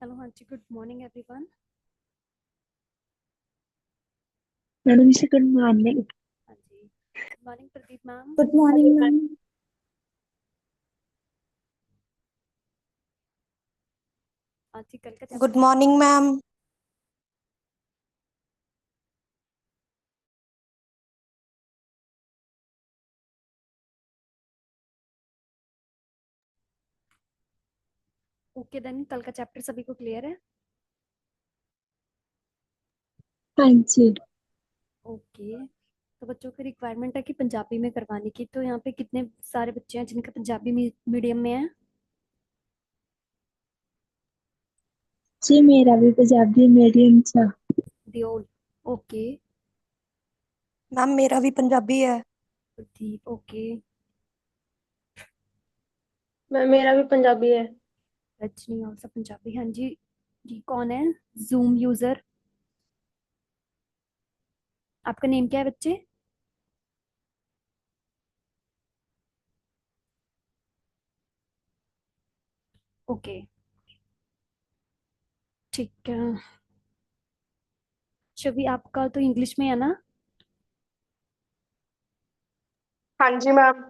Hello, हाँ जी, good morning everyone. Madam जी गुड मॉर्निंग। हाँ जी, good morning Pradeep ma'am. Good morning ma'am. हाँ जी, कल का good chapter. Morning ma'am. Okay then, कल का चैप्टर सभी को क्लियर है? हाँ जी। ओके। तो बच्चों की रिक्वायरमेंट है कि पंजाबी में करवाने की, तो यहाँ पे कितने सारे बच्चे हैं जिनका पंजाबी मीडियम में है? जी मेरा भी पंजाबी मीडियम था। दियोल। ओके। मैम मेरा भी पंजाबी है। प्रदीप ओके। मेरा भी पंजाबी है। रजनी और सब पंजाबी, हाँ जी। जी कौन है जूम यूजर? आपका नेम क्या है बच्चे? ओके, ठीक है। छवि आपका तो इंग्लिश में है ना? हाँ जी मैम।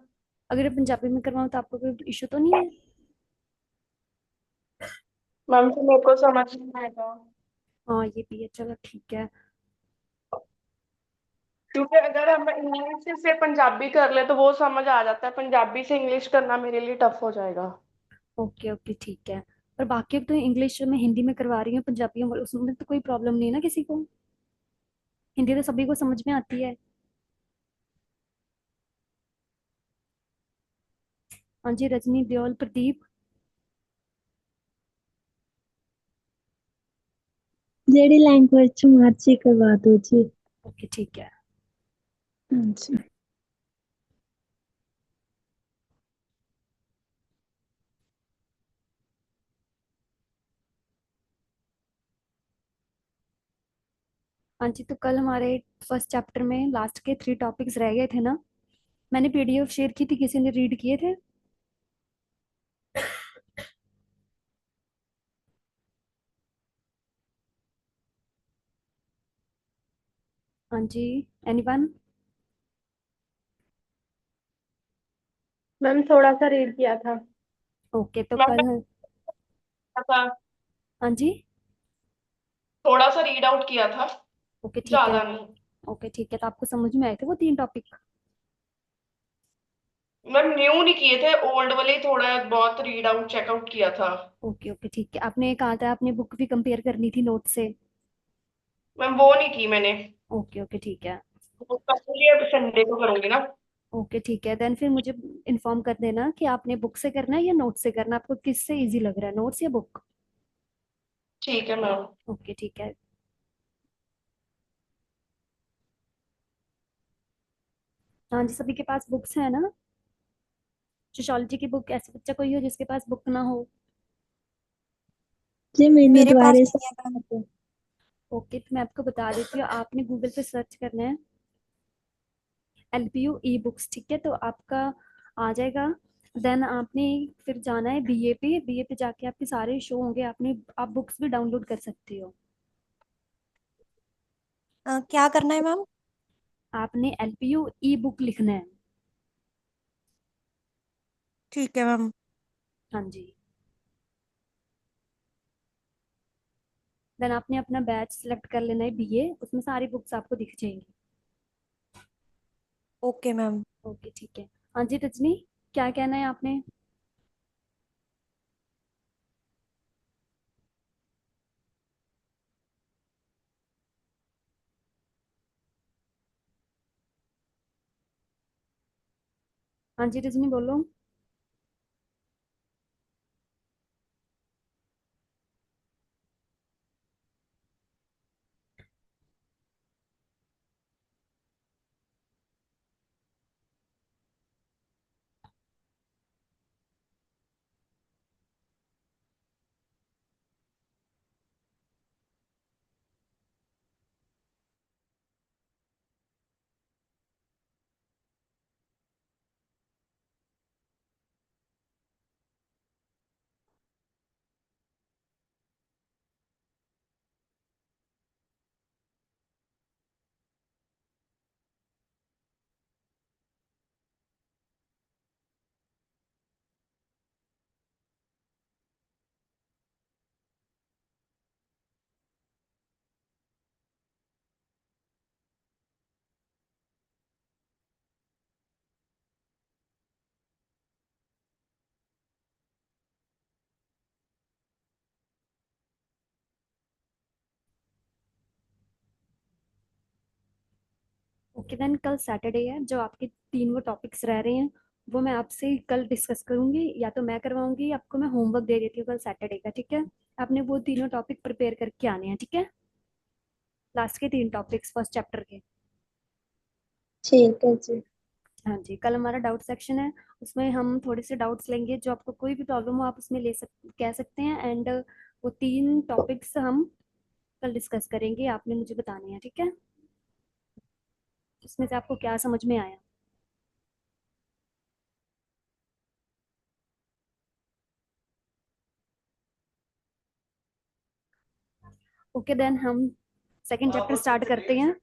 अगर पंजाबी में करवाऊँ तो आपको कोई इशू तो नहीं है? मैम तो मेरे को समझ नहीं आएगा, हाँ, ये भी है, चलो ठीक है। क्योंकि अगर हम इंग्लिश से पंजाबी कर ले तो वो समझ आ जाता है, पंजाबी से इंग्लिश करना मेरे लिए टफ हो जाएगा। ओके ओके, ठीक है। पर बाकी अब तो इंग्लिश में हिंदी में करवा रही हूँ, पंजाबी में, उसमें तो कोई प्रॉब्लम नहीं है ना किसी को? हिंदी तो सभी को समझ में आती है। हाँ जी, रजनी, देओल, प्रदीप। जेडी लैंग्वेज च मर्जी करवा दो जी। ओके, ठीक है। हाँ जी। हाँ जी, तो कल हमारे फर्स्ट चैप्टर में लास्ट के 3 टॉपिक्स रह गए थे ना? मैंने पीडीएफ शेयर की थी, किसी ने रीड किए थे? हाँ जी, एनीवन? मैम थोड़ा सा रीड किया था। ओके, तो मैम कल। था, हाँ जी। थोड़ा सा रीड आउट किया था, ओके, ठीक है। ज्यादा नहीं। ओके, ठीक है, तो आपको समझ में आए थे वो 3 टॉपिक? मैम न्यू नहीं किए थे, ओल्ड वाले ही थोड़ा बहुत रीड आउट चेकआउट किया था। ओके ओके, ठीक है। आपने कहा था आपने बुक भी कंपेयर करनी थी नोट से। मैम वो नहीं की मैंने, ओके ओके, ठीक है। वो पहले अब संडे को करूंगी ना। ओके, ठीक है, देन फिर मुझे इन्फॉर्म कर देना कि आपने बुक से करना है या नोट से करना है, आपको किससे इजी लग रहा है, नोट्स या बुक? ठीक है मैम। ओके, ठीक है। हाँ जी, सभी के पास बुक्स है ना? सोशियोलॉजी की बुक, ऐसा बच्चा कोई हो जिसके पास बुक ना हो? जी मैंने मेरे पास दोबारा से। नहीं है मैम। ओके, तो मैं आपको बता देती हूँ, आपने गूगल पे सर्च करना है एलपीयू ई बुक्स, ठीक है? तो आपका आ जाएगा। देन आपने फिर जाना है बीए पे जाके आपके सारे शो होंगे, आप बुक्स भी डाउनलोड कर सकते हो। क्या करना है मैम? आपने एलपीयू ई बुक लिखना है। ठीक है मैम। हाँ जी। देन आपने अपना बैच सिलेक्ट कर लेना है बीए, उसमें सारी बुक्स आपको दिख जाएंगी। Okay ma'am. ओके, ठीक है। हाँ जी रजनी, क्या कहना है आपने? हाँ जी रजनी, बोलो। ओके देन कल सैटरडे है, जो आपके 3 वो टॉपिक्स रह रहे हैं वो मैं आपसे कल डिस्कस करूंगी, या तो मैं करवाऊंगी, आपको मैं होमवर्क दे देती हूँ कल सैटरडे का, ठीक है। आपने वो तीनों टॉपिक प्रिपेयर करके आने हैं, ठीक है। लास्ट के 3 टॉपिक्स फर्स्ट चैप्टर के। ठीक है जी। हाँ जी, कल हमारा डाउट सेक्शन है, उसमें हम थोड़े से डाउट्स लेंगे, जो आपको कोई भी प्रॉब्लम हो आप उसमें कह सकते हैं, एंड वो 3 टॉपिक्स हम कल डिस्कस करेंगे, आपने मुझे बताने हैं, ठीक है। उसमें से आपको क्या समझ में आया। ओके देन हम सेकंड चैप्टर स्टार्ट करते हैं,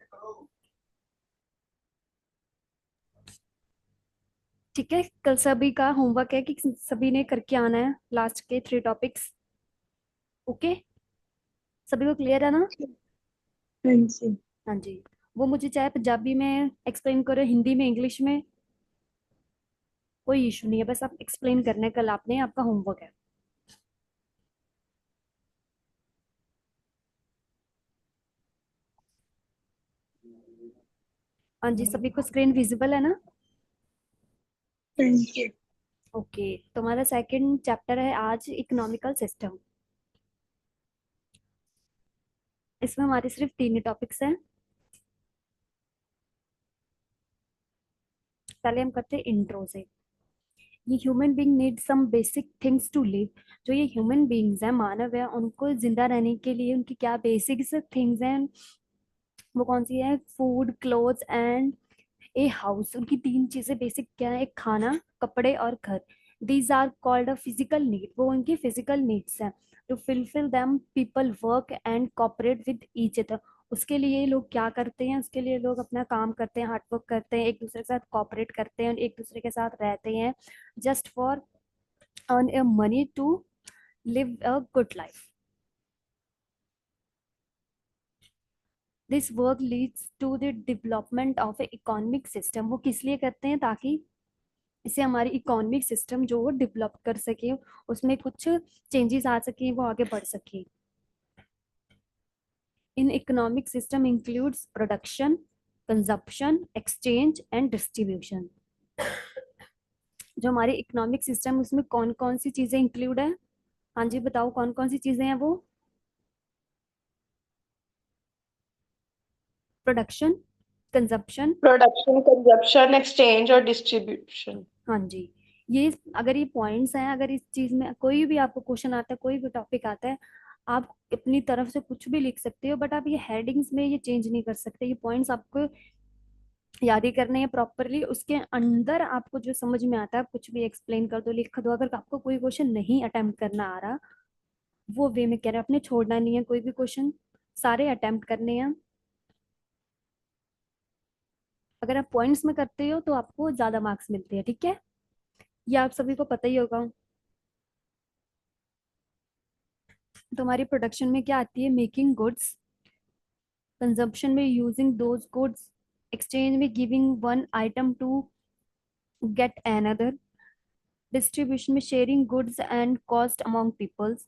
ठीक है। कल सभी का होमवर्क है कि सभी ने करके आना है लास्ट के 3 टॉपिक्स। ओके, सभी को क्लियर है ना। हाँ जी। हाँ जी, वो मुझे चाहे पंजाबी में एक्सप्लेन करो, हिंदी में, इंग्लिश में, कोई इशू नहीं है, बस आप एक्सप्लेन करना है, कल आपने, आपका होमवर्क है। हाँ जी, सभी को स्क्रीन विजिबल है ना। हाँ जी। ओके, तुम्हारा सेकंड चैप्टर है आज इकोनॉमिकल सिस्टम। इसमें हमारे सिर्फ 3 टॉपिक्स हैं। पहले हम करते हैं इंट्रो से। ये human being need some basic things to live. जो ये ह्यूमन बीइंग्स हैं, मानव है, उनको जिंदा रहने के लिए उनकी क्या बेसिक थिंग्स हैं, वो कौन सी है। Food, clothes and a house. उनकी 3 चीजें बेसिक क्या है, एक खाना, कपड़े और घर। These are called a physical need, वो उनकी फिजिकल नीड्स हैं। To fulfil them people work and cooperate with each other. उसके लिए लोग क्या करते हैं, उसके लिए लोग अपना काम करते हैं, हार्ड वर्क करते हैं, एक दूसरे के साथ कॉपरेट करते हैं, एक दूसरे के साथ रहते हैं, just for earn a money to live a good life. This work leads to the development of a economic system. वो किस लिए करते हैं, ताकि इससे हमारी इकोनॉमिक सिस्टम जो वो डेवलप कर सके, उसमें कुछ चेंजेस आ सके, वो आगे बढ़ सके। In economic system includes production, consumption, exchange and distribution. जो हमारे इकोनॉमिक सिस्टम, उसमें कौन कौन सी चीजें इंक्लूड है। हाँ जी, बताओ कौन कौन सी चीजें हैं वो। Production, consumption. Production, consumption, exchange और डिस्ट्रीब्यूशन। हाँ जी, ये अगर ये पॉइंट्स हैं, अगर इस चीज में कोई भी आपको क्वेश्चन आता है, कोई भी टॉपिक आता है, आप अपनी तरफ से कुछ भी लिख सकते हो, बट आप ये हेडिंग्स में ये चेंज नहीं कर सकते। ये पॉइंट्स आपको याद ही करने हैं प्रॉपरली, उसके अंदर आपको जो समझ में आता है आप कुछ भी एक्सप्लेन कर दो, लिख दो। अगर आपको कोई क्वेश्चन नहीं अटेम्प्ट करना आ रहा, वो वे में कह रहे हैं, आपने छोड़ना नहीं है कोई भी क्वेश्चन, सारे अटेम्प्ट करने हैं। अगर आप पॉइंट्स में करते हो तो आपको ज्यादा मार्क्स मिलते हैं, ठीक है। ये आप सभी को पता ही होगा। तो हमारी प्रोडक्शन में क्या आती है, मेकिंग गुड्स। कंजप्शन में यूजिंग दोज गुड्स। एक्सचेंज में giving one item to get another. Distribution में sharing goods and cost among peoples.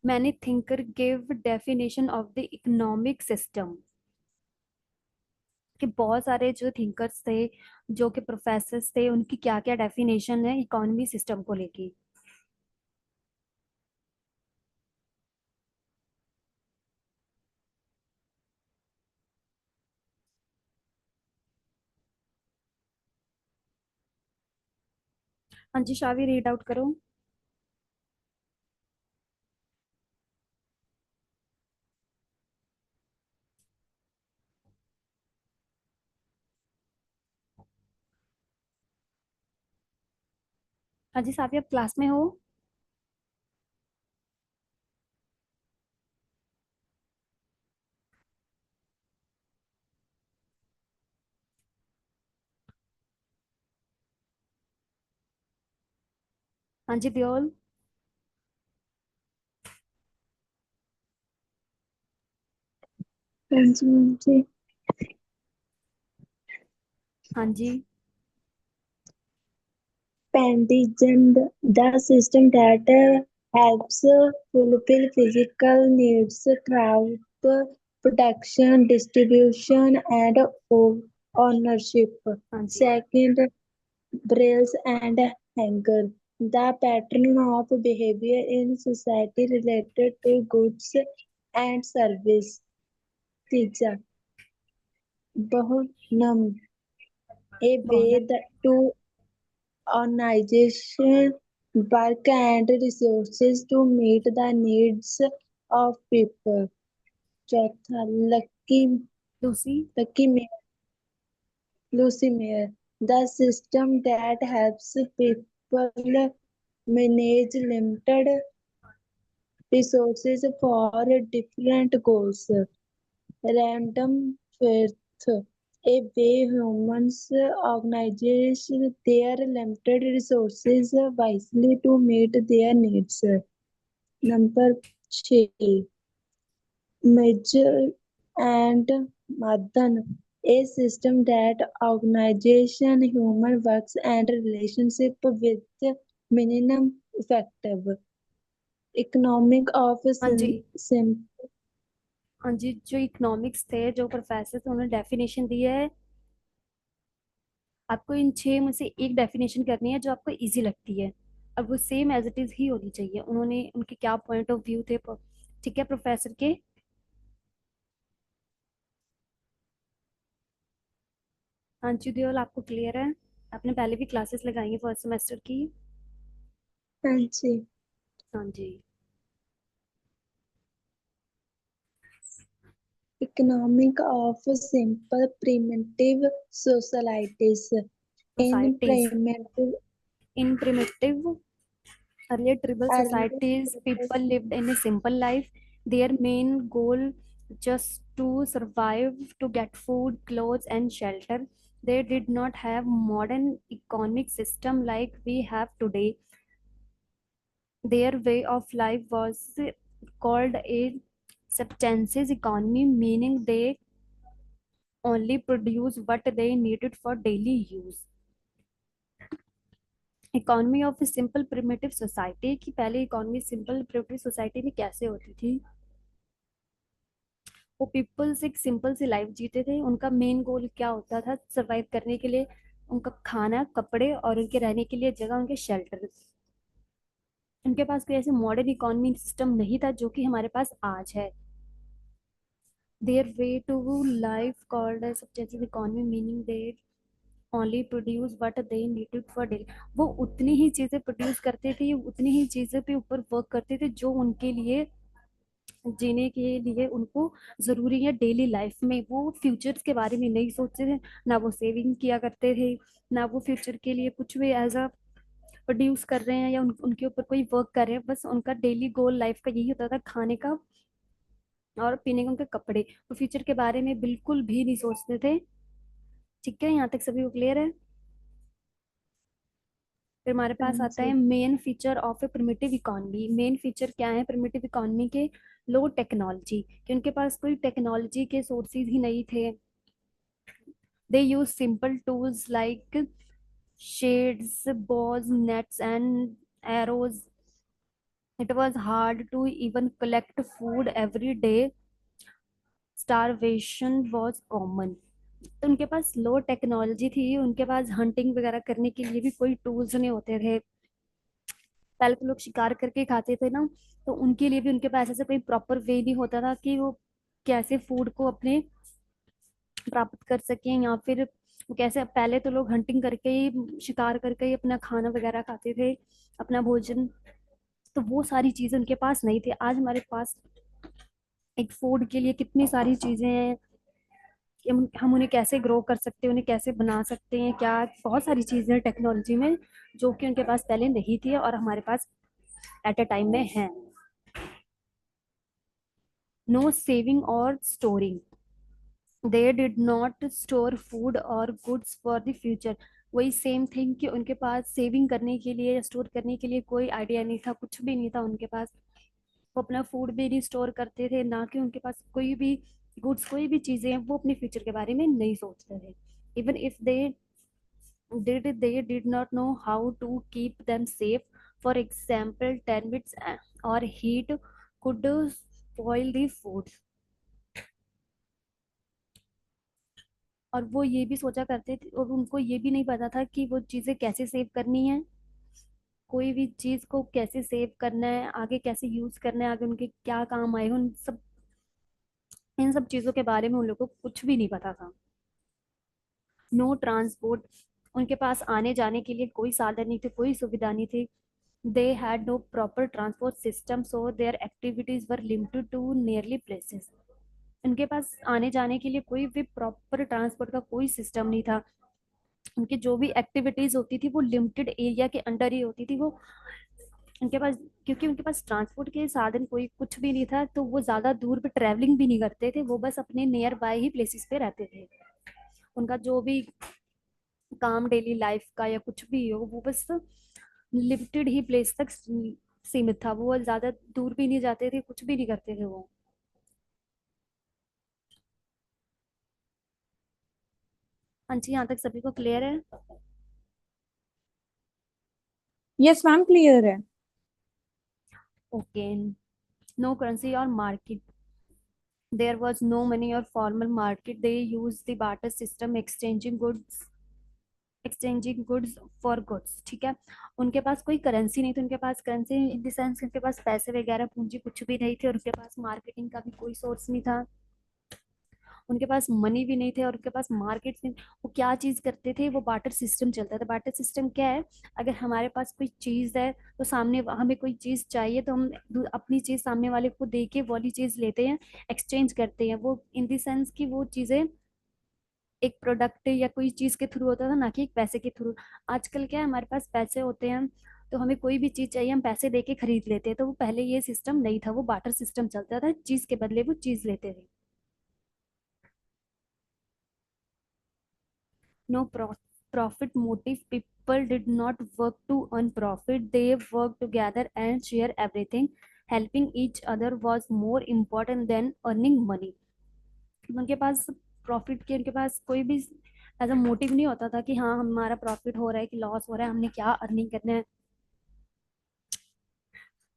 Many thinker give definition of the economic system. कि बहुत सारे जो थिंकर्स थे, जो कि प्रोफेसर्स थे, उनकी क्या क्या डेफिनेशन है इकोनॉमी सिस्टम को लेके। हाँ जी, शावी रीड आउट करो। हाँ जी साफी, आप क्लास में हो। हाँ जी दियोल। हाँ जी मैम जी। हाँ जी। Pendigend, the system that helps fulfill physical needs throughout production, distribution, and ownership. हाँ जी Second, brills and hunger. The pattern of behavior in society related to goods and service. तीसरा, बहुनम, a way बहुनम to organization work and resources to meet the needs of people. चौथा, Lucy lucky Lucy Mayer, the system that helps people manage limited resources for different goals. Random Faith, a way humans organize their limited resources wisely to meet their needs. Number 6. Major and Madan, a system that organization human works and relationship with minimum effective. Economic of हाँ जी sim हाँ जी जो economics थे जो professor थे उन्होंने definition दी है। आपको इन 6 में से एक डेफिनेशन करनी है जो आपको इजी लगती है और वो सेम एज इट इज ही होनी चाहिए। उन्होंने उनके क्या पॉइंट ऑफ व्यू थे ठीक है प्रोफेसर के। हाँ जी देवल आपको क्लियर है? आपने पहले भी क्लासेस लगाई हैं फर्स्ट सेमेस्टर की। fancy. हाँ जी Economic of simple primitive societies. In societies primitive in primitive earlier tribal early societies people lived in a simple life. Their main goal just to survive, to get food, clothes and shelter. They did not have modern economic system like we have today. Their way of life was called a subsistence economy, meaning they only produce what they needed for daily use. Economy of simple primitive society की पहले economy simple primitive society में कैसे होती थी? वो peoples एक simple सी life जीते थे। उनका मेन गोल क्या होता था सरवाइव करने के लिए? उनका खाना, कपड़े और उनके रहने के लिए जगह, उनके शेल्टर। उनके पास कोई ऐसे मॉडर्न इकोनॉमी सिस्टम नहीं था जो कि हमारे पास आज है। Their way to life called substance economy, meaning they only produce what they needed for daily. वो उतनी ही चीजें प्रोड्यूस करते थे, उतनी ही चीजें पे ऊपर वर्क करते थे जो उनके लिए जीने के लिए उनको जरूरी है डेली लाइफ में। वो फ्यूचर्स के बारे में नहीं सोचते थे, ना वो सेविंग किया करते थे, ना वो फ्यूचर के लिए कुछ भी एज अ प्रोड्यूस कर रहे हैं या उनके ऊपर कोई वर्क कर रहे हैं। बस उनका डेली गोल लाइफ का यही होता था, खाने का और पीने का, उनके कपड़े। वो फ्यूचर के बारे में बिल्कुल भी नहीं सोचते थे। ठीक है, यहाँ तक सभी को क्लियर है? फिर हमारे पास आता है fancy. Main feature of A primitive economy. Main feature क्या है प्रिमिटिव इकोनॉमी के? लो टेक्नोलॉजी, कि उनके पास कोई टेक्नोलॉजी के सोर्सेज ही नहीं थे। They use simple tools like shades, bows, nets and arrows. It was hard to even collect food every day. Starvation was common. तो उनके पास लो टेक्नोलॉजी थी, उनके पास हंटिंग वगैरह करने के लिए भी कोई टूल्स नहीं होते थे। पहले तो लोग शिकार करके खाते थे ना, तो उनके लिए भी उनके पास ऐसा कोई प्रॉपर वे नहीं होता था कि वो कैसे फूड को अपने प्राप्त कर सकें, या फिर वो कैसे। पहले तो लोग हंटिंग करके ही, शिकार करके ही अपना खाना वगैरह खाते थे, अपना भोजन। तो वो सारी चीजें उनके पास नहीं थी। आज हमारे पास एक फूड के लिए कितनी सारी चीजें हैं कि हम उन्हें कैसे ग्रो कर सकते हैं, उन्हें कैसे बना सकते हैं, क्या बहुत सारी चीजें हैं टेक्नोलॉजी में जो कि उनके पास पहले नहीं थी और हमारे पास एट अ टाइम में है। नो सेविंग और storing, they did not store food और गुड्स फॉर द फ्यूचर। वही सेम थिंग कि उनके पास सेविंग करने के लिए या स्टोर करने के लिए कोई आइडिया नहीं था, कुछ भी नहीं था उनके पास। वो अपना फूड भी नहीं स्टोर करते थे, ना कि उनके पास कोई भी गुड्स, कोई भी चीजें हैं, वो अपने फ्यूचर के बारे में नहीं सोचते थे। Even if they did not know how to keep them safe. For example, termites or heat could spoil the food. और वो ये भी सोचा करते थे, और उनको ये भी नहीं पता था कि वो चीज़ें कैसे सेव करनी है, कोई भी चीज़ को कैसे सेव करना है, आगे कैसे यूज़ करना है, आगे उनके क्या काम आएगा, इन सब चीज़ों के बारे में उन लोगों को कुछ भी नहीं पता था। नो ट्रांसपोर्ट, उनके पास आने जाने के लिए कोई साधन नहीं थे, कोई सुविधा नहीं थी। They had no proper transport system, so their activities were limited to nearly places. उनके पास आने जाने के लिए कोई भी प्रॉपर ट्रांसपोर्ट का कोई सिस्टम नहीं था। उनकी जो भी एक्टिविटीज होती थी वो लिमिटेड एरिया के अंडर ही होती थी। वो उनके पास, क्योंकि उनके पास ट्रांसपोर्ट के साधन कोई कुछ भी नहीं था, तो वो ज़्यादा दूर पे ट्रैवलिंग भी नहीं करते थे, वो बस अपने नियर बाय ही प्लेसेस पे रहते थे। उनका जो भी काम डेली लाइफ का या कुछ भी हो, वो बस लिमिटेड ही प्लेस तक सीमित था, वो ज़्यादा दूर भी नहीं जाते थे, कुछ भी नहीं करते थे वो। हाँ जी, यहाँ तक सभी को क्लियर है? यस मैम, क्लियर है। ओके। नो करेंसी और market, there was no money or formal market, they used the barter system, exchanging goods for goods। ठीक है, उनके पास कोई करेंसी नहीं थी, उनके पास करेंसी इन द सेंस उनके पास पैसे वगैरह पूंजी कुछ भी नहीं थे, और उनके पास मार्केटिंग का भी कोई सोर्स नहीं था, उनके पास मनी भी नहीं थे, और उनके पास मार्केट नहीं। वो क्या चीज करते थे, वो बार्टर सिस्टम चलता था। बार्टर सिस्टम क्या है, अगर हमारे पास कोई चीज है तो सामने हमें कोई चीज चाहिए तो हम अपनी चीज सामने वाले को दे के वाली चीज लेते हैं, एक्सचेंज करते हैं। वो इन द सेंस कि वो चीजें एक प्रोडक्ट या कोई चीज के थ्रू होता था, ना कि एक पैसे के थ्रू। आजकल क्या है, हमारे पास पैसे होते हैं तो हमें कोई भी चीज चाहिए हम पैसे दे के खरीद लेते हैं, तो वो पहले ये सिस्टम नहीं था, वो बार्टर सिस्टम चलता था, चीज के बदले वो चीज लेते थे। No profit motive, people did not work to earn profit, they worked together and share everything, helping each other was more important than earning money। उनके पास प्रॉफिट के, उनके पास कोई भी ऐसा मोटिव नहीं होता था कि हाँ हमारा प्रॉफिट हो रहा है कि लॉस हो रहा है, हमने क्या अर्निंग करना है।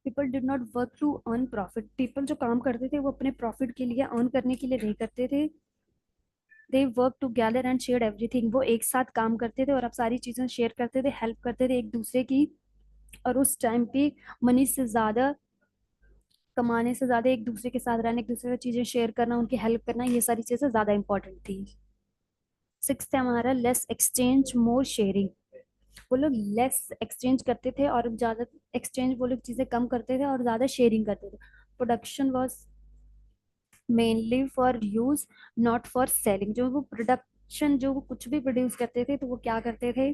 People did not work to earn profit, people जो काम करते थे वो अपने प्रॉफिट के लिए, अर्न करने के लिए नहीं करते थे। They work together and share everything, वो एक साथ काम करते थे और अब सारी चीजें शेयर करते थे, हेल्प करते थे एक दूसरे की। और उस टाइम पे मनी से ज्यादा, कमाने से ज्यादा एक दूसरे के साथ रहना, एक दूसरे को चीजें शेयर करना, उनकी हेल्प करना, ये सारी चीजें ज्यादा इंपॉर्टेंट थी। सिक्स्थ है हमारा लेस एक्सचेंज मोर शेयरिंग। वो लोग लेस एक्सचेंज करते थे और ज्यादा एक्सचेंज, वो लोग चीजें कम करते थे और ज्यादा शेयरिंग करते थे। Production was mainly for use, not for selling. जो वो प्रोडक्शन, जो वो कुछ भी प्रोड्यूस करते थे तो वो क्या करते थे,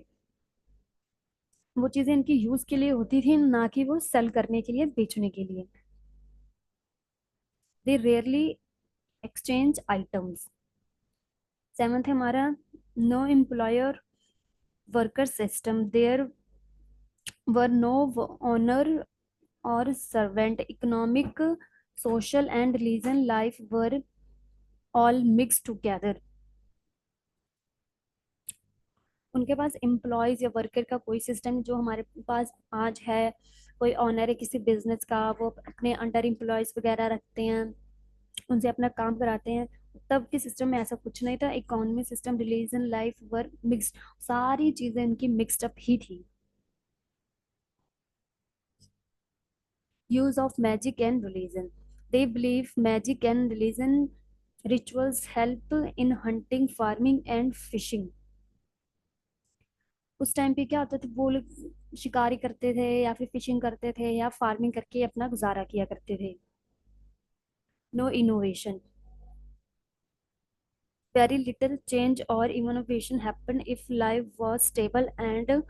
वो चीजें इनकी यूज के लिए होती थी, ना कि वो सेल करने के लिए, बेचने के लिए। They rarely exchange items. Seventh है हमारा no employer worker system, there were no owner or servant, economic social and religion life were all mix together. उनके पास एम्प्लॉयज या वर्कर का कोई सिस्टम जो हमारे पास आज है। कोई ऑनर है किसी बिजनेस का, वो अपने अंडर एम्प्लॉयज वगैरह रखते हैं, उनसे अपना काम कराते हैं। तब के सिस्टम में ऐसा कुछ नहीं था। इकोनॉमी सिस्टम, रिलीजन लाइफ वर मिक्स्ड, सारी चीजें इनकी मिक्स्ड अप ही थी। Use of magic and religion, they believe magic and religion rituals help in hunting, farming and fishing. उस टाइम पे क्या होता था, वो लोग शिकारी करते थे या फिर फिशिंग करते थे या फार्मिंग करके अपना गुजारा किया करते थे। No innovation, very little change और innovation happen if life was stable and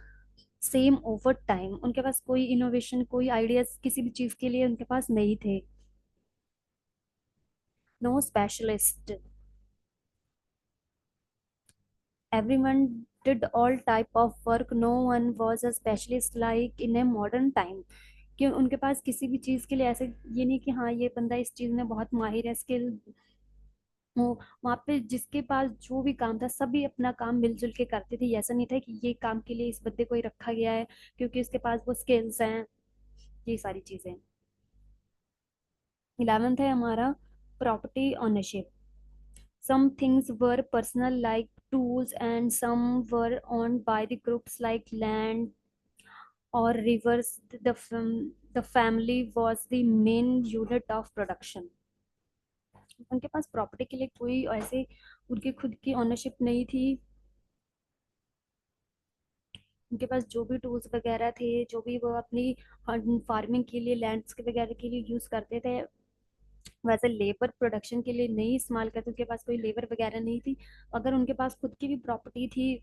same over time. उनके पास कोई इनोवेशन, कोई आइडियाज किसी भी चीज के लिए उनके पास नहीं थे। No specialist, everyone did all type of work, no one was a specialist like in a modern time। कि उनके पास किसी भी चीज के लिए ऐसे ये नहीं कि हाँ ये बंदा इस चीज में बहुत माहिर है, स्किल हो। वहां पे जिसके पास जो भी काम था सभी अपना काम मिलजुल के करते थे। ऐसा नहीं था कि ये काम के लिए इस बंदे को ही रखा गया है क्योंकि उसके पास वो स्किल्स हैं, ये सारी चीजें। 11th है हमारा property ownership. Some things were personal like tools, and some were owned by the groups like land or rivers. The family was the main unit of production. उनके पास प्रॉपर्टी के लिए कोई ऐसे उनकी खुद की ओनरशिप नहीं थी। उनके पास जो भी टूल्स वगैरह थे, जो भी वो अपनी फार्मिंग के लिए, लैंड्स के वगैरह के लिए यूज करते थे, वैसे लेबर प्रोडक्शन के लिए नहीं इस्तेमाल करते। उनके पास कोई लेबर वगैरह नहीं थी। अगर उनके पास खुद की भी प्रॉपर्टी थी,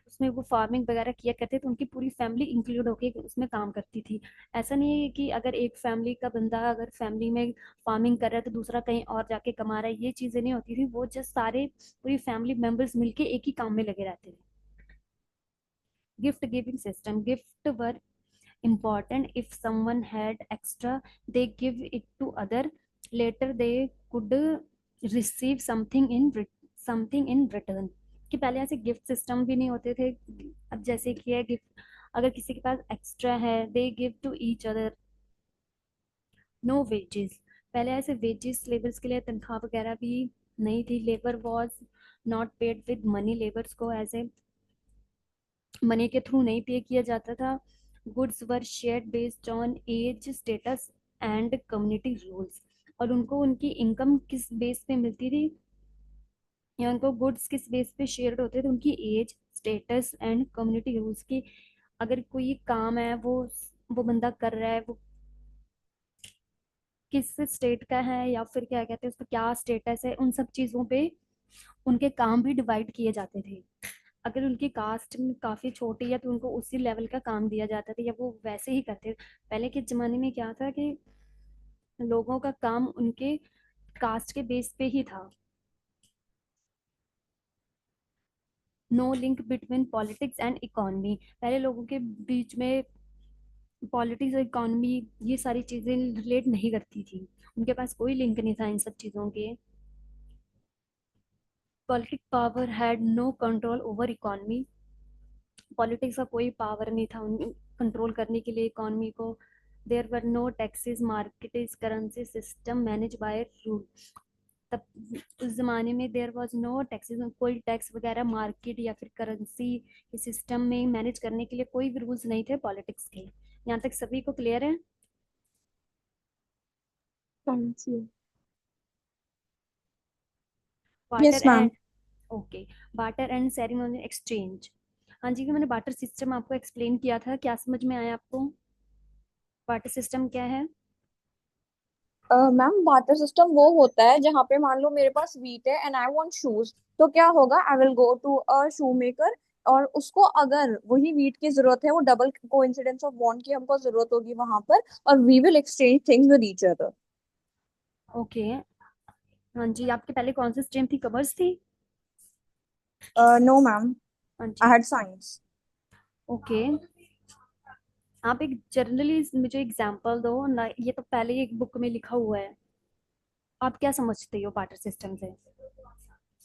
उसमें वो फार्मिंग वगैरह किया करते, तो उनकी पूरी फैमिली इंक्लूड होके उसमें काम करती थी। ऐसा नहीं है कि अगर एक फैमिली का बंदा अगर फैमिली में फार्मिंग कर रहा है तो दूसरा कहीं और जाके कमा रहा है, ये चीजें नहीं होती थी। वो जस्ट सारे पूरी फैमिली मेंबर्स मिलके एक ही काम में लगे रहते थे। Gift giving system, gift were important. If someone had extra, they give it to other. Later they could receive something in return. कि पहले ऐसे गिफ्ट सिस्टम भी नहीं होते थे। अब जैसे कि है गिफ्ट, अगर किसी के पास एक्स्ट्रा है, they give to each other. No wages, पहले ऐसे वेजेस लेबर्स के लिए तनख्वाह वगैरह भी नहीं थी। Labour was not paid with money, labours को ऐसे मनी के थ्रू नहीं पे किया जाता था। Goods were shared based on age, status and community rules. और उनको उनकी इनकम किस बेस पे मिलती थी, या उनको गुड्स किस बेस पे शेयर्ड होते थे? उनकी age, status and community rules की। अगर कोई काम है वो बंदा कर रहा है, वो किस स्टेट का है, या फिर क्या कहते हैं उसका क्या स्टेटस है, उन सब चीज़ों पे उनके काम भी डिवाइड किए जाते थे। अगर उनकी कास्ट में काफ़ी छोटी है तो उनको उसी लेवल का काम दिया जाता था, या वो वैसे ही करते। पहले के ज़माने में क्या था कि लोगों का काम उनके कास्ट के बेस पे ही था। No link between politics and economy, पहले लोगों के बीच में पॉलिटिक्स और इकोनॉमी ये सारी चीज़ें रिलेट नहीं करती थी। उनके पास कोई लिंक नहीं था इन सब चीज़ों के। Politic power had no control over economy, politics का कोई पावर नहीं था कंट्रोल करने के लिए इकोनॉमी को। There were no taxes, market is currency system manage by rule. तब उस जमाने में देयर वाज नो टैक्सेस, कोई टैक्स वगैरह मार्केट या फिर करेंसी के सिस्टम में मैनेज करने के लिए कोई भी रूल्स नहीं थे पॉलिटिक्स के। यहाँ तक सभी को क्लियर है? Thank you. Yes, barter ma'am. And okay, barter and ceremony exchange. हाँ जी, कि मैंने बार्टर सिस्टम आपको एक्सप्लेन किया था, क्या समझ में आया आपको? बार्टर सिस्टम क्या है? मैम बार्टर सिस्टम वो होता है जहाँ पे मान लो मेरे पास वीट है एंड आई वांट शूज, तो क्या होगा, I will go to a shoe maker और उसको अगर वही वीट की जरूरत है, वो डबल कोइंसिडेंस ऑफ बॉन्ड की हमको जरूरत होगी वहां पर, और we will exchange things with each other. Okay. हाँ जी, आपके पहले कौन सी स्ट्रीम थी, कॉमर्स थी? नो मैम, हाँ आई जी। Had science. ओके, आप एक जनरली मुझे एग्जांपल दो ना, ये तो पहले ही एक बुक में लिखा हुआ है। आप क्या समझते हो बार्टर सिस्टम से?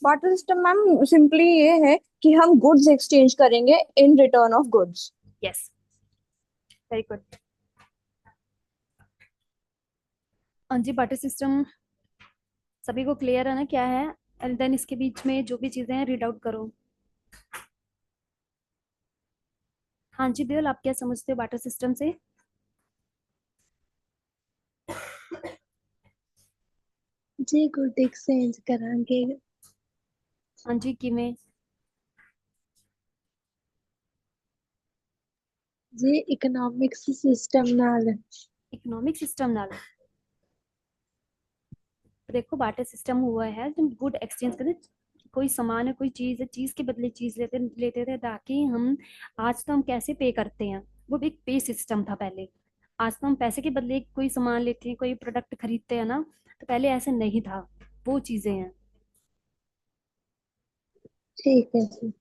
बार्टर सिस्टम मैम सिंपली ये है कि हम गुड्स एक्सचेंज करेंगे in return of goods. Yes, very good. हाँ जी, बार्टर सिस्टम सभी को क्लियर है ना क्या है? एंड देन इसके बीच में जो भी चीजें हैं रीड आउट करो। हाँ जी दियल, आप क्या समझते हो बार्टर सिस्टम से? जी गुड एक्सचेंज करांगे हाँ जी, किमें? जी इकोनॉमिक्स सिस्टम नाल। इकोनॉमिक सिस्टम नाल। देखो बार्टर सिस्टम हुआ है तुम गुड एक्सचेंज करते, कोई सामान है, कोई चीज है, चीज के बदले चीज लेते लेते थे, ताकि हम आज तो हम कैसे पे करते हैं, वो भी एक पे सिस्टम था पहले। आज तो हम पैसे के बदले कोई सामान लेते हैं, कोई प्रोडक्ट खरीदते हैं ना, तो पहले ऐसे नहीं था। वो चीजें हैं। ठीक है जी।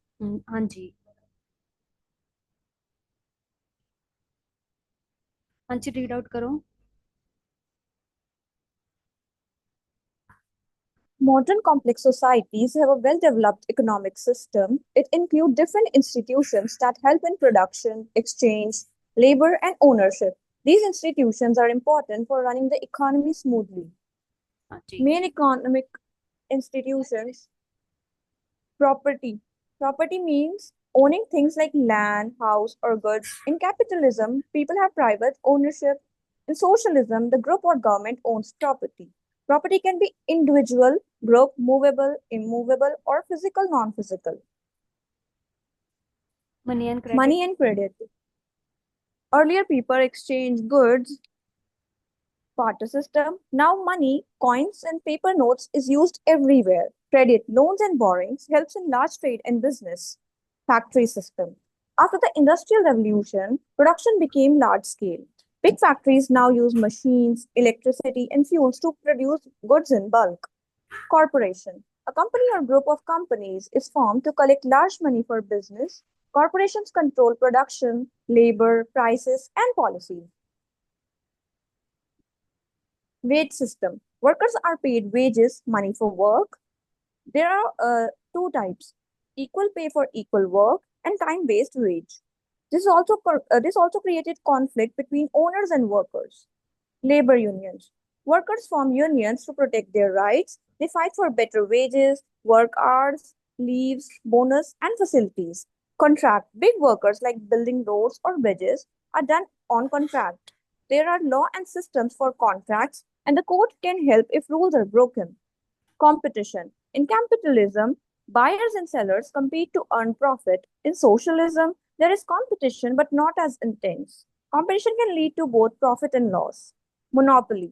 हाँ जी। हाँ जी, रीड आउट करो। Modern complex societies have a well-developed economic system. It includes different institutions that help in production, exchange, labor, and ownership. These institutions are important for running the economy smoothly. हाँ जी। Main economic institutions Property. Property means owning things like land, house, or goods. In capitalism, people have private ownership. In socialism, the group or government owns property. Property can be individual, group, movable, immovable, or physical, non-physical. Money and credit. Money and credit. Earlier, people exchanged goods, barter system. Now money, coins and paper notes is used everywhere. Credit, loans and borrowings helps in large trade and business. Factory system. After the Industrial Revolution, production became large scale. Big factories now use machines, electricity and fuels to produce goods in bulk. Corporation. A company or group of companies is formed to collect large money for business. Corporations control production, labor, prices and policies. Wage system. Workers are paid wages, money for work. There are two types: equal pay for equal work and time-based wage. This also created conflict between owners and workers. Labor unions. Workers form unions to protect their rights. They fight for better wages, work hours, leaves, bonus, and facilities. Contract. Big workers like building roads or bridges are done on contract. There are law and systems for contracts, and the court can help if rules are broken. Competition. In capitalism, buyers and sellers compete to earn profit. In socialism, there is competition but not as intense. Competition can lead to both profit and loss. Monopoly.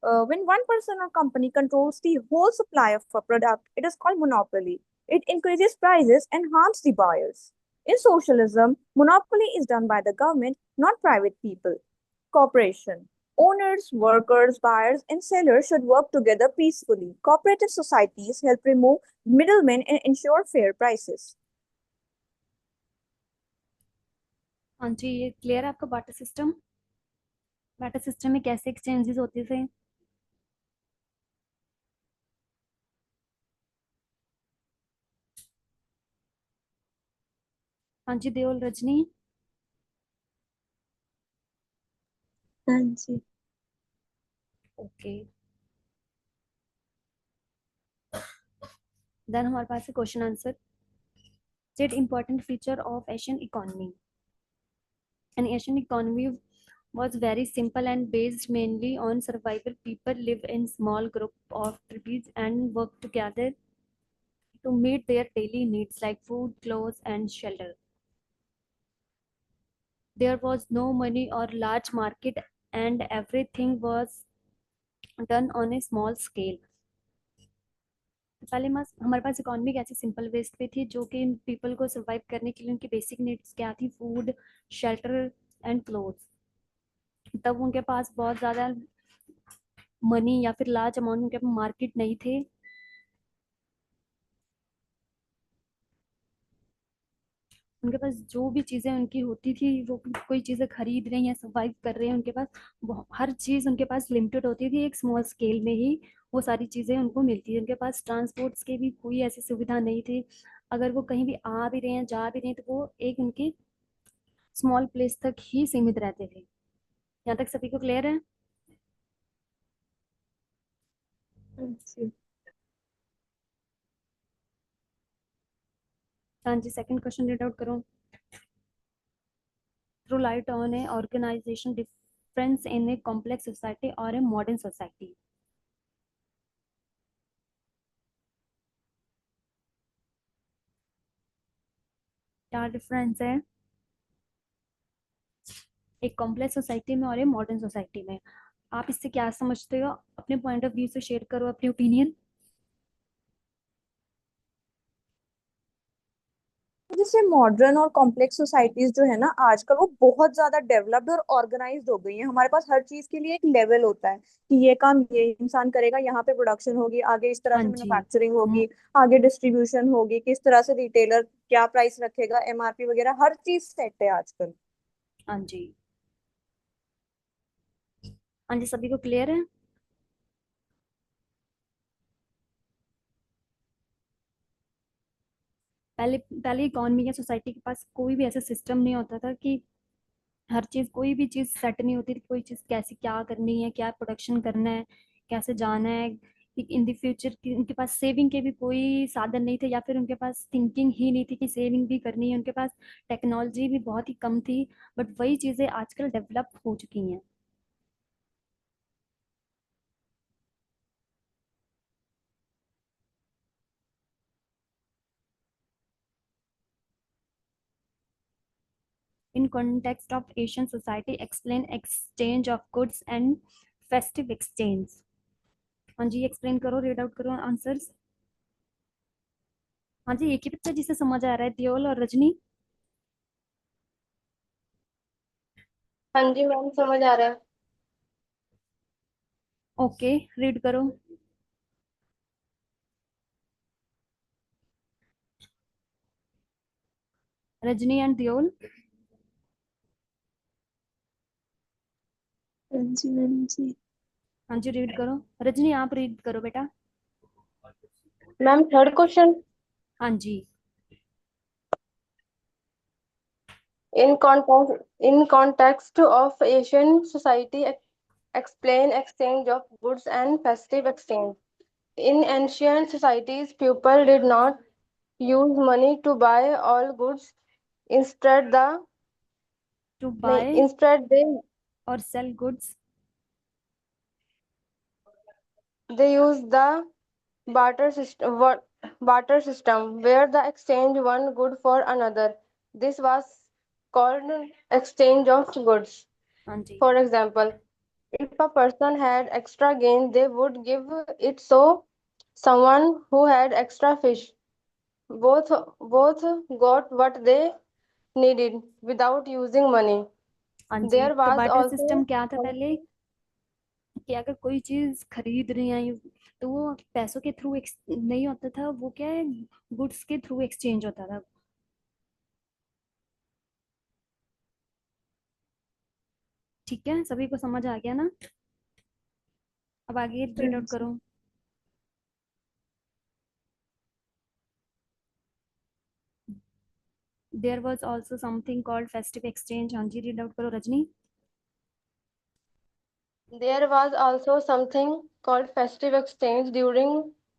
When one person or company controls the whole supply of a product, it is called monopoly. It increases prices and harms the buyers. In socialism, monopoly is done by the government, not private people. Cooperation. Owners, workers, buyers, and sellers should work together peacefully. Cooperative societies help remove middlemen and ensure fair prices. हाँ जी, ये clear है आपका barter system? Barter system में कैसे exchanges होते थे? हाँ जी, देओल रजनी. हाँ जी. ओके, देन हमारे पास है question answer. State important feature of Asian economy. An Asian economy was very simple and based mainly on survival. People live in small group of tribes and work together to meet their daily needs like food, clothes, and shelter. There was no money or large market, and everything was done on a small scale. पहले हमारे पास economy कैसे simple based पे थी, जो कि people को survive करने के लिए उनकी बेसिक नीड्स क्या थी? Food, shelter and clothes. तब उनके पास बहुत ज़्यादा मनी या फिर लार्ज अमाउंट उनके पास मार्केट नहीं थे. उनके पास जो भी चीज़ें उनकी होती थी, वो कोई चीज़ें खरीद रहे हैं, सर्वाइव कर रहे हैं, उनके पास हर चीज़ उनके पास लिमिटेड होती थी. एक स्मॉल स्केल में ही वो सारी चीज़ें उनको मिलती थी. उनके पास ट्रांसपोर्ट्स की भी कोई ऐसी सुविधा नहीं थी. अगर वो कहीं भी आ भी रहे हैं, जा भी रहे हैं, तो वो एक उनकी स्मॉल प्लेस तक ही सीमित रहते थे. यहाँ तक सभी को क्लियर है? हाँ जी. हाँ जी, सेकंड क्वेश्चन रीड आउट करो. Throw light on a organisation difference in a complex society और ए मॉडर्न सोसाइटी. क्या डिफरेंस है एक कॉम्प्लेक्स सोसाइटी में और एक मॉडर्न सोसाइटी में? आप इससे क्या समझते हो? अपने पॉइंट ऑफ व्यू से शेयर करो अपनी ओपिनियन. जैसे मॉडर्न और कॉम्प्लेक्स सोसाइटीज जो है ना आजकल, वो बहुत ज्यादा डेवलप्ड और ऑर्गेनाइज्ड हो गई हैं. हमारे पास हर चीज के लिए एक लेवल होता है कि ये काम ये इंसान करेगा, यहाँ पे प्रोडक्शन होगी, आगे इस तरह हाँ से जी. मैन्युफैक्चरिंग होगी, आगे डिस्ट्रीब्यूशन होगी, किस तरह से रिटेलर क्या प्राइस रखेगा, एमआरपी वगैरह हर चीज सेट है आजकल. हाँ जी. हाँ जी, सभी को क्लियर है? पहले पहले इकोनॉमी या सोसाइटी के पास कोई भी ऐसा सिस्टम नहीं होता था कि हर चीज़, कोई भी चीज़ सेट नहीं होती थी. कोई चीज़ कैसे क्या करनी है, क्या प्रोडक्शन करना है, कैसे जाना है, इन द फ्यूचर उनके पास सेविंग के भी कोई साधन नहीं थे, या फिर उनके पास थिंकिंग ही नहीं थी कि सेविंग भी करनी है, उनके पास टेक्नोलॉजी भी बहुत ही कम थी, बट वही चीज़ें आजकल डेवलप हो चुकी हैं। In context of Asian society, explain exchange of goods and festive exchange। हाँ जी, एक्सप्लेन करो, रीड आउट करो आंसर्स। हाँ जी, एक ही बच्चा जिसे समझ आ रहा है, दियोल और रजनी। हाँ जी मैम, समझ आ रहा है। ओके, रीड करो। रजनी एंड दियोल। हाँ जी मैम जी। हाँ जी, रीड करो। रजनी आप रीड करो बेटा। Ma'am third question. हाँ जी। In context of Asian society, explain exchange of goods and festive exchange. In ancient societies, people did not use money to buy all goods. Instead, to buy instead और sell goods. they used the barter system, where the exchange one good for another. This was called exchange of goods. हाँ जी। For example, if a person had extra gain, they would give it so someone who had extra fish. Both got what they needed without using money. हाँ जी, There तो was barter system also क्या था पहले, कि अगर कोई चीज खरीद रहे हैं तो वो पैसों के थ्रू नहीं होता था, वो क्या है, गुड्स के थ्रू एक्सचेंज होता था। ठीक है, सभी को समझ आ गया ना? अब आगे हाँ रीड आउट जी। करो। There was also something called festive exchange. हाँ जी, रीड आउट करो Rajni. There was also something called festive exchange during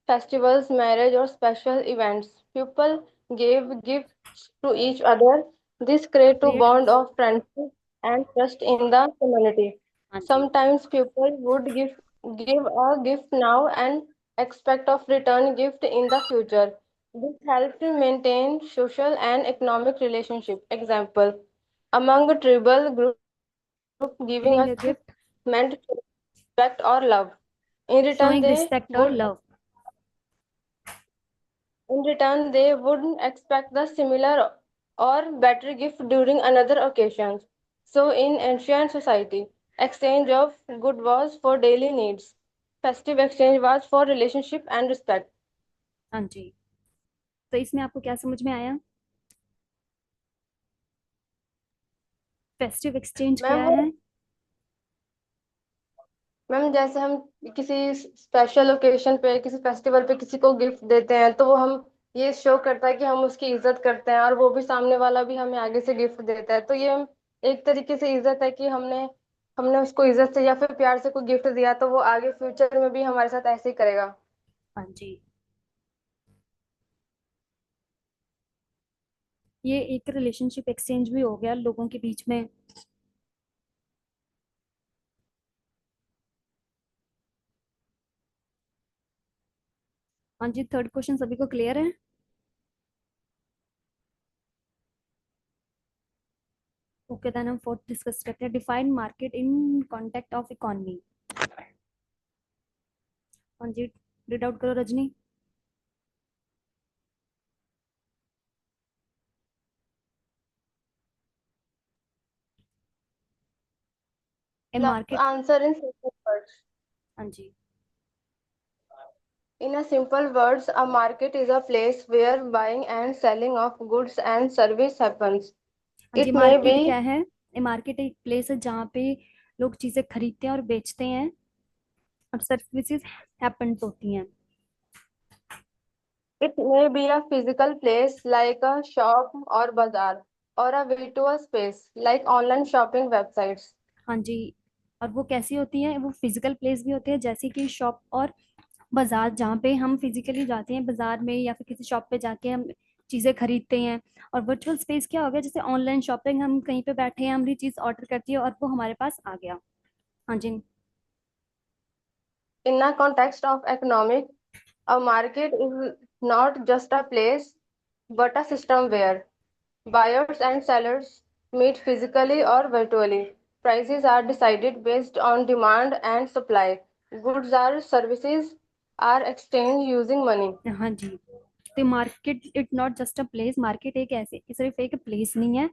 festivals, marriage, or special events. People gave gifts to each other. This created a create. bond of friendship and trust in the community. हाँ जी। Sometimes people would give a gift now and expect of return gift in the future. This helped maintain social and economic relationship. Example, among tribal group, giving giving a a gift gift, meant respect or love. In return, showing they respect और would love. in return they would expect the similar or better gift during another occasions. So in ancient society, exchange of good was for daily needs. Festive exchange was for relationship and respect. हाँ जी, तो इसमें आपको क्या समझ में आया? Festive exchange ma'am क्या वो है? मैम जैसे हम किसी स्पेशल ओकेशन पे किसी फेस्टिवल पे किसी को गिफ्ट देते हैं तो वो हम ये शो करता है कि हम उसकी इज्जत करते हैं और वो भी सामने वाला भी हमें आगे से गिफ्ट देता है, तो ये एक तरीके से इज्जत है कि हमने हमने उसको इज्जत से या फिर प्यार से कोई गिफ्ट दिया तो वो आगे फ्यूचर में भी हमारे साथ ऐसे ही करेगा। हाँ जी, ये एक रिलेशनशिप एक्सचेंज भी हो गया लोगों के बीच में। हाँ जी, थर्ड क्वेश्चन सभी को क्लियर है? ओके, देन हम फोर्थ डिस्कस करते हैं। Define market in context of economy. हाँ जी, रीड आउट करो Rajni. A market. Answer in simple words. हाँ जी। In a simple words, a market is a place where buying and selling of goods and service happens. हाँ जी, It may market क्या be है? ए market एक place है जहाँ पे लोग चीजें खरीदते हैं और बेचते हैं, और सर्विसेज हैपन्स होती हैं। It may be a physical place like a shop or bazaar, or a virtual space like online shopping websites. हाँ जी, और वो कैसी होती हैं? वो फिजिकल प्लेस भी होती है जैसे कि शॉप और बाजार जहाँ पे हम फिजिकली जाते हैं बाजार में या फिर किसी शॉप पे जाके हम चीजें खरीदते हैं, और वर्चुअल स्पेस क्या हो गया, जैसे ऑनलाइन शॉपिंग, हम कहीं पे बैठे हैं, हमारी चीज ऑर्डर करती है और वो हमारे पास आ गया। हाँ जी। In a context of economic, a market is not just a place, but a system where buyers and sellers meet physically or virtually. Prices are decided based on demand and supply. Goods or services are exchanged using money. हाँ जी। तो market it not just a place, market एक ऐसे सिर्फ एक place नहीं है,